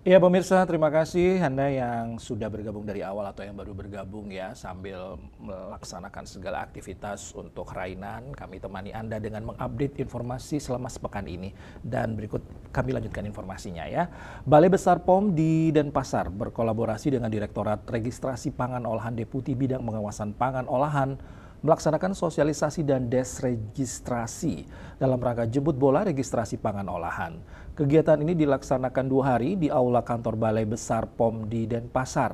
Ya pemirsa, terima kasih Anda yang sudah bergabung dari awal atau yang baru bergabung ya sambil melaksanakan segala aktivitas untuk Rainan. Kami temani Anda dengan mengupdate informasi selama sepekan ini. Dan berikut kami lanjutkan informasinya ya. Balai Besar POM di Denpasar berkolaborasi dengan Direktorat Registrasi Pangan Olahan Deputi Bidang Pengawasan Pangan Olahan melaksanakan sosialisasi dan desregistrasi dalam rangka jemput bola registrasi pangan olahan. Kegiatan ini dilaksanakan 2 hari di Aula Kantor Balai Besar POM di Denpasar.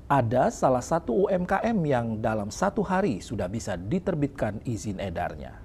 Ada salah satu UMKM yang dalam 1 hari sudah bisa diterbitkan izin edarnya.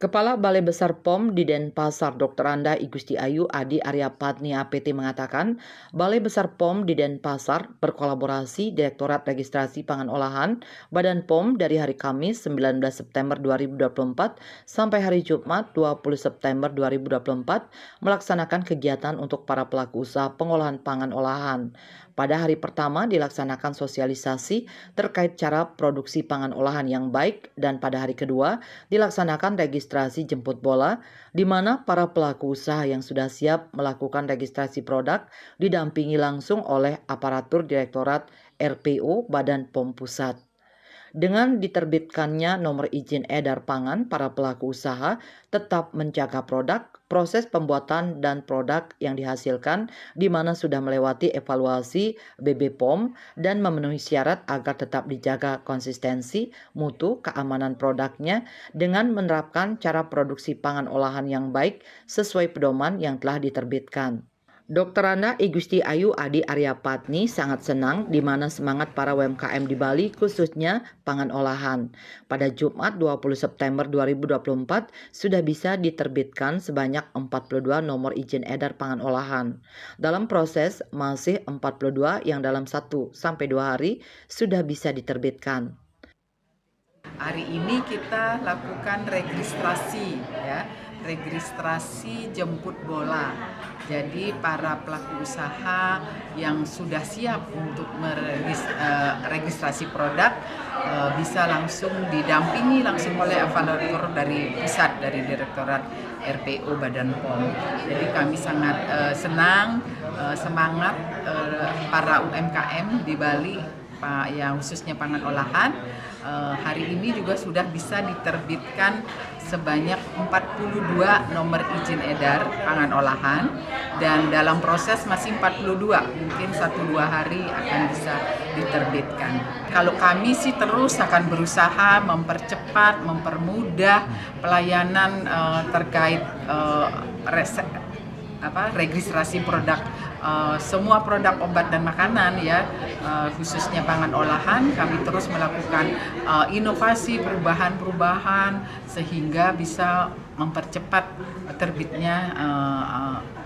Kepala Balai Besar POM di Denpasar, Dr. Anda Igusti Ayu Adi Aryapatni APT mengatakan, Balai Besar POM di Denpasar berkolaborasi Direktorat Registrasi Pangan Olahan Badan POM dari hari Kamis 19 September 2024 sampai hari Jumat 20 September 2024 melaksanakan kegiatan untuk para pelaku usaha pengolahan pangan olahan. Pada hari pertama dilaksanakan sosialisasi terkait cara produksi pangan olahan yang baik dan pada hari kedua dilaksanakan registrasi jemput bola di mana para pelaku usaha yang sudah siap melakukan registrasi produk didampingi langsung oleh aparatur Direktorat RPO Badan POM Pusat. Dengan diterbitkannya nomor izin edar pangan, para pelaku usaha tetap menjaga produk, proses pembuatan dan produk yang dihasilkan di mana sudah melewati evaluasi BB POM dan memenuhi syarat agar tetap dijaga konsistensi, mutu, keamanan produknya dengan menerapkan cara produksi pangan olahan yang baik sesuai pedoman yang telah diterbitkan. Dr. Anda Igusti Ayu Adi Aryapatni sangat senang di mana semangat para UMKM di Bali khususnya pangan olahan. Pada Jumat 20 September 2024 sudah bisa diterbitkan sebanyak 42 nomor izin edar pangan olahan. Dalam proses masih 42 yang dalam 1 sampai 2 hari sudah bisa diterbitkan. Hari ini kita lakukan registrasi ya, registrasi jemput bola. Jadi para pelaku usaha yang sudah siap untuk meregistrasi produk bisa langsung didampingi langsung oleh evaluator dari pusat dari Direktorat RPO Badan POM. Jadi kami sangat senang, semangat para UMKM di Bali yang khususnya pangan olahan hari ini juga sudah bisa diterbitkan sebanyak 42 nomor izin edar pangan olahan dan dalam proses masih 42, mungkin 1-2 hari akan bisa diterbitkan. Kalau kami sih terus akan berusaha mempercepat, mempermudah pelayanan terkait registrasi produk semua produk obat dan makanan ya, khususnya pangan olahan. Kami terus melakukan inovasi perubahan-perubahan sehingga bisa mempercepat terbitnya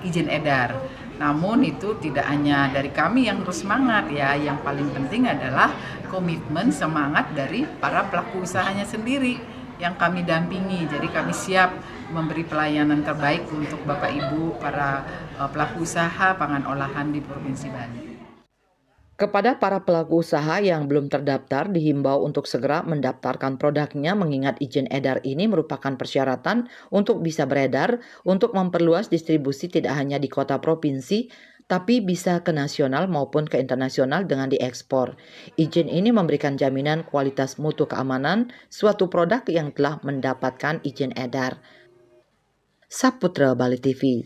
izin edar. Namun itu tidak hanya dari kami yang harus semangat ya, yang paling penting adalah komitmen semangat dari para pelaku usahanya sendiri yang kami dampingi. Jadi kami siap memberi pelayanan terbaik untuk Bapak Ibu para pelaku usaha pangan olahan di Provinsi Bali. Kepada para pelaku usaha yang belum terdaftar dihimbau untuk segera mendaftarkan produknya mengingat izin edar ini merupakan persyaratan untuk bisa beredar untuk memperluas distribusi tidak hanya di kota provinsi tapi bisa ke nasional maupun ke internasional dengan diekspor. Izin ini memberikan jaminan kualitas mutu keamanan suatu produk yang telah mendapatkan izin edar. Saputra Bali TV.